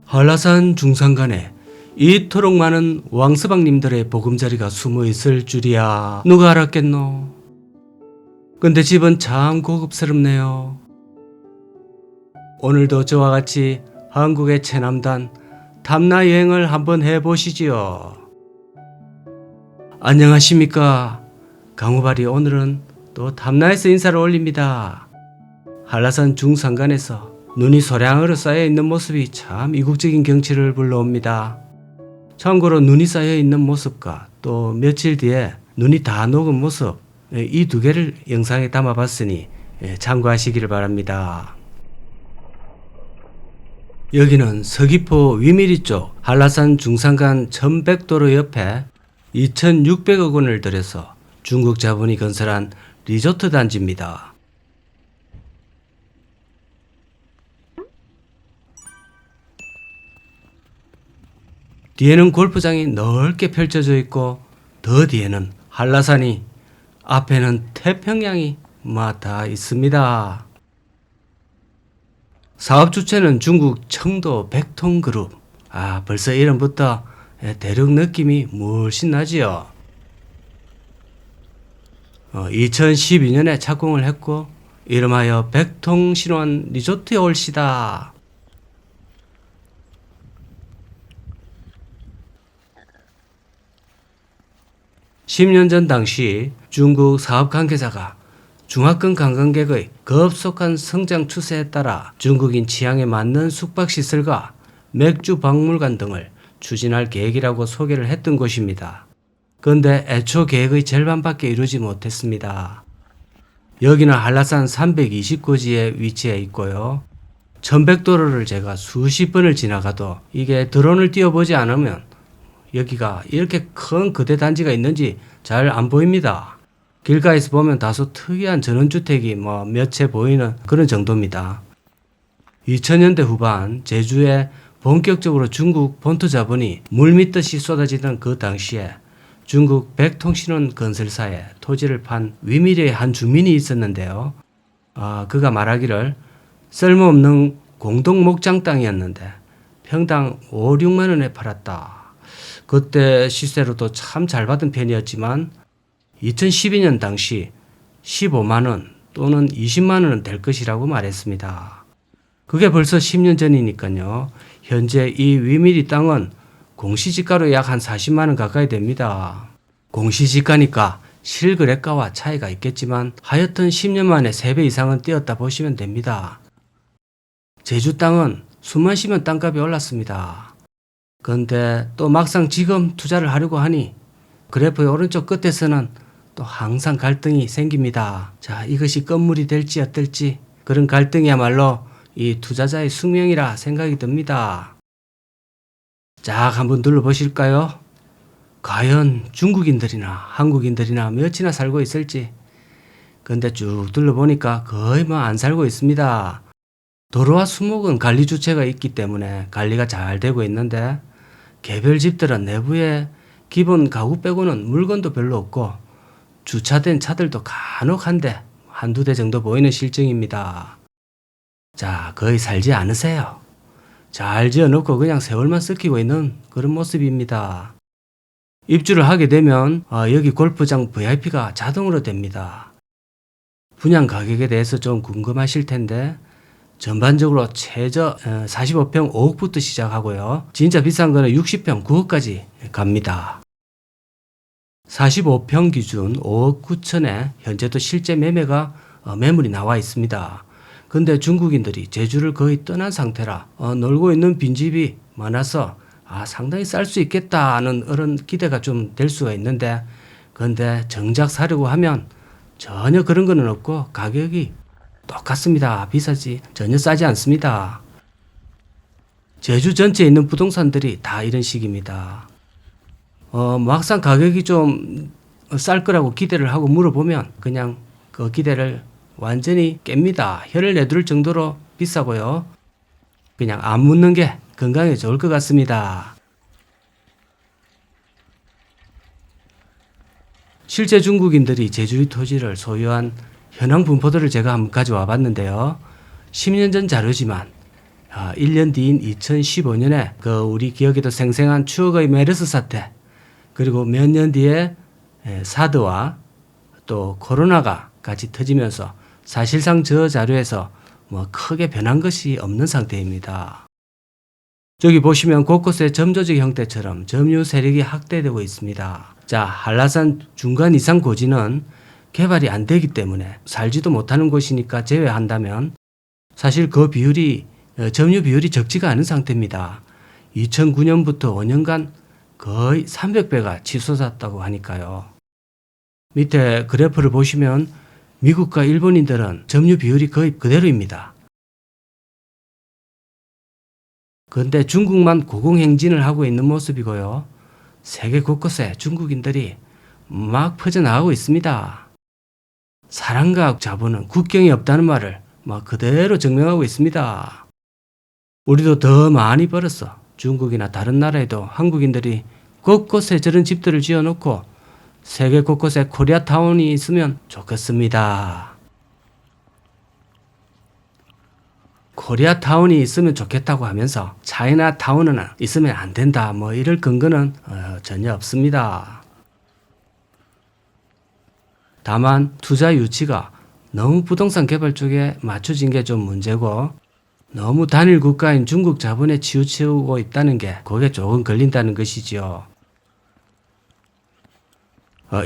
한라산 중산간에 이토록 많은 왕서방님들의 보금자리가 숨어 있을 줄이야 누가 알았겠노. 근데 집은 참 고급스럽네요. 오늘도 저와 같이 한국의 최남단 탐나 여행을 한번 해보시지요. 안녕하십니까. 강호발이 오늘은 또 탐나에서 인사를 올립니다. 한라산 중산간에서 눈이 소량으로 쌓여있는 모습이 참 이국적인 경치를 불러옵니다. 참고로 눈이 쌓여있는 모습과 또 며칠 뒤에 눈이 다 녹은 모습, 이 두 개를 영상에 담아봤으니 참고하시기를 바랍니다. 여기는 서귀포 위미리 쪽 한라산 중산간 1100도로 옆에 2600억 원을 들여서 중국 자본이 건설한 리조트 단지입니다. 뒤에는 골프장이 넓게 펼쳐져 있고 더 뒤에는 한라산이, 앞에는 태평양이 다 있습니다. 사업 주체는 중국 청도 백통그룹. 벌써 이름부터 대륙 느낌이 물씬 나지요. 2012년에 착공을 했고 이름하여 백통신원 리조트에 올시다. (10년) 전 당시 중국 사업 관계자가 중화권 관광객의 급속한 성장 추세에 따라 중국인 취향에 맞는 숙박시설과 맥주 박물관 등을 추진할 계획이라고 소개를 했던 곳입니다. 그런데 애초 계획의 절반밖에 이루지 못했습니다. 여기는 한라산 329지에 위치해 있고요. 1100도로를 제가 수십 번을 지나가도 이게 드론을 띄워보지 않으면 여기가 이렇게 큰 거대 단지가 있는지 잘 안 보입니다. 길가에서 보면 다소 특이한 전원주택이 몇 채 보이는 그런 정도입니다. 2000년대 후반 제주에 본격적으로 중국 본토 자본이 물밀듯이 쏟아지던 그 당시에 중국 백통신원 건설사에 토지를 판 위미리의 한 주민이 있었는데요. 그가 말하기를 쓸모없는 공동 목장 땅이었는데 평당 5, 6만 원에 팔았다. 그때 시세로도 참 잘 받은 편이었지만 2012년 당시 15만 원 또는 20만 원은 될 것이라고 말했습니다. 그게 벌써 10년 전이니까요. 현재 이 위미리 땅은 공시지가로 약 한 40만 원 가까이 됩니다. 공시지가니까 실거래가와 차이가 있겠지만 하여튼 10년 만에 3배 이상은 뛰었다 보시면 됩니다. 제주 땅은 숨만 쉬면 땅값이 올랐습니다. 그런데 또 막상 지금 투자를 하려고 하니 그래프의 오른쪽 끝에서는 또 항상 갈등이 생깁니다. 이것이 건물이 될지 어떨지 그런 갈등이야말로 이 투자자의 숙명이라 생각이 듭니다. 한번 둘러보실까요? 과연 중국인들이나 한국인들이나 몇이나 살고 있을지. 근데 쭉 둘러보니까 거의 안 살고 있습니다. 도로와 수목은 관리 주체가 있기 때문에 관리가 잘 되고 있는데 개별 집들은 내부에 기본 가구 빼고는 물건도 별로 없고 주차된 차들도 간혹 한두 대 정도 보이는 실정입니다. 거의 살지 않으세요. 잘 지어놓고 그냥 세월만 썩히고 있는 그런 모습입니다. 입주를 하게 되면 여기 골프장 VIP가 자동으로 됩니다. 분양 가격에 대해서 좀 궁금하실 텐데 전반적으로 최저 45평 5억부터 시작하고요. 진짜 비싼 거는 60평 9억까지 갑니다. 45평 기준 5억 9천에 현재도 실제 매매가 매물이 나와 있습니다. 근데 중국인들이 제주를 거의 떠난 상태라 놀고 있는 빈집이 많아서 상당히 쌀 수 있겠다는 그런 기대가 좀 될 수가 있는데 근데 정작 사려고 하면 전혀 그런 거는 없고 가격이 똑같습니다. 비싸지 전혀 싸지 않습니다. 제주 전체에 있는 부동산들이 다 이런 식입니다. 막상 가격이 좀 쌀 거라고 기대를 하고 물어보면 그냥 그 기대를 완전히 깹니다. 혀를 내두를 정도로 비싸고요. 그냥 안 묻는 게 건강에 좋을 것 같습니다. 실제 중국인들이 제주의 토지를 소유한 현황 분포도를 제가 한번 가져와 봤는데요. 10년 전 자료지만 1년 뒤인 2015년에 그 우리 기억에도 생생한 추억의 메르스 사태, 그리고 몇 년 뒤에 사드와 또 코로나가 같이 터지면서 사실상 저 자료에서 뭐 크게 변한 것이 없는 상태입니다. 저기 보시면 곳곳에 점조직 형태처럼 점유 세력이 확대되고 있습니다. 자, 한라산 중간 이상 고지는 개발이 안 되기 때문에 살지도 못하는 곳이니까 제외한다면 사실 그 비율이 점유 비율이 적지가 않은 상태입니다. 2009년부터 5년간 거의 300배가 치솟았다고 하니까요. 밑에 그래프를 보시면 미국과 일본인들은 점유 비율이 거의 그대로입니다. 그런데 중국만 고공행진을 하고 있는 모습이고요. 세계 곳곳에 중국인들이 막 퍼져나가고 있습니다. 사랑과 자본은 국경이 없다는 말을 막 그대로 증명하고 있습니다. 우리도 더 많이 벌었어. 중국이나 다른 나라에도 한국인들이 곳곳에 저런 집들을 지어놓고 세계 곳곳에 코리아타운이 있으면 좋겠습니다. 코리아타운이 있으면 좋겠다고 하면서 차이나타운은 있으면 안 된다, 뭐 이럴 근거는 전혀 없습니다. 다만 투자 유치가 너무 부동산 개발 쪽에 맞춰진 게 좀 문제고, 너무 단일 국가인 중국 자본에 치우치고 있다는 게 그게 조금 걸린다는 것이지요.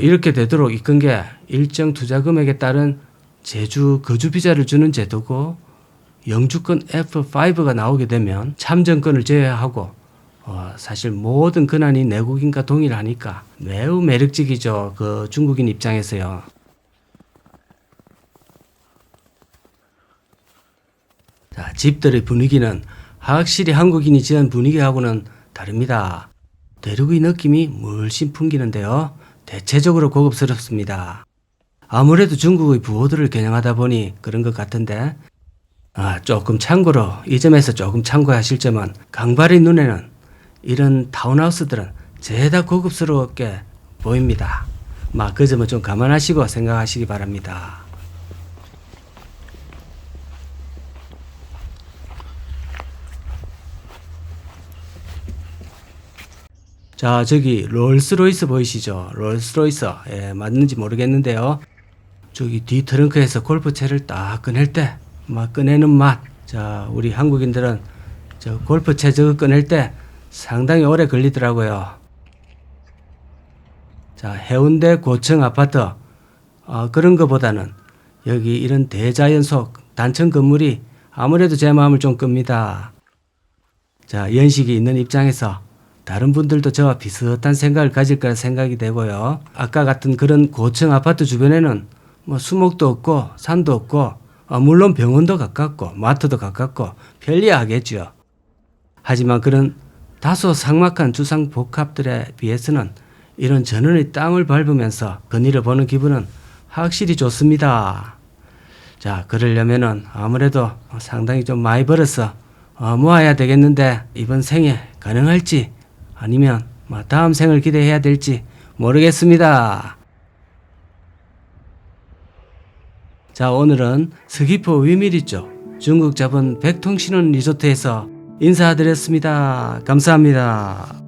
이렇게 되도록 이끈 게 일정 투자 금액에 따른 제주 거주 비자를 주는 제도고, 영주권 F5가 나오게 되면 참정권을 제외하고 사실 모든 권한이 내국인과 동일하니까 매우 매력적이죠. 그 중국인 입장에서요. 자, 집들의 분위기는 확실히 한국인이 지은 분위기하고는 다릅니다. 대륙의 느낌이 물씬 풍기는데요. 대체적으로 고급스럽습니다. 아무래도 중국의 부호들을 겨냥하다 보니 그런 것 같은데, 조금 참고로 이 점에서 조금 참고하실 점은, 강발의 눈에는 이런 타운하우스들은 죄다 고급스럽게 보입니다. 그 점은 좀 감안하시고 생각하시기 바랍니다. 자, 저기 롤스로이스 보이시죠? 롤스로이스. 맞는지 모르겠는데요. 저기 뒤 트렁크에서 골프채를 딱 꺼낼 때 막 꺼내는 맛. 자, 우리 한국인들은 저 골프채 저거 꺼낼 때 상당히 오래 걸리더라고요. 자, 해운대 고층 아파트. 그런 거보다는 여기 이런 대자연속 단층 건물이 아무래도 제 마음을 좀 끕니다. 자, 연식이 있는 입장에서 다른 분들도 저와 비슷한 생각을 가질 거라 생각이 되고요. 아까 같은 그런 고층 아파트 주변에는 뭐 수목도 없고 산도 없고, 물론 병원도 가깝고 마트도 가깝고 편리하겠죠. 하지만 그런 다소 삭막한 주상 복합들에 비해서는 이런 전원의 땅을 밟으면서 거니를 보는 기분은 확실히 좋습니다. 자, 그러려면은 아무래도 상당히 좀 많이 벌어서 모아야 되겠는데, 이번 생에 가능할지 아니면 다음 생을 기대해야 될지 모르겠습니다. 자, 오늘은 서귀포 위미리 쪽 중국 자본 백통신혼 리조트에서 인사드렸습니다. 감사합니다.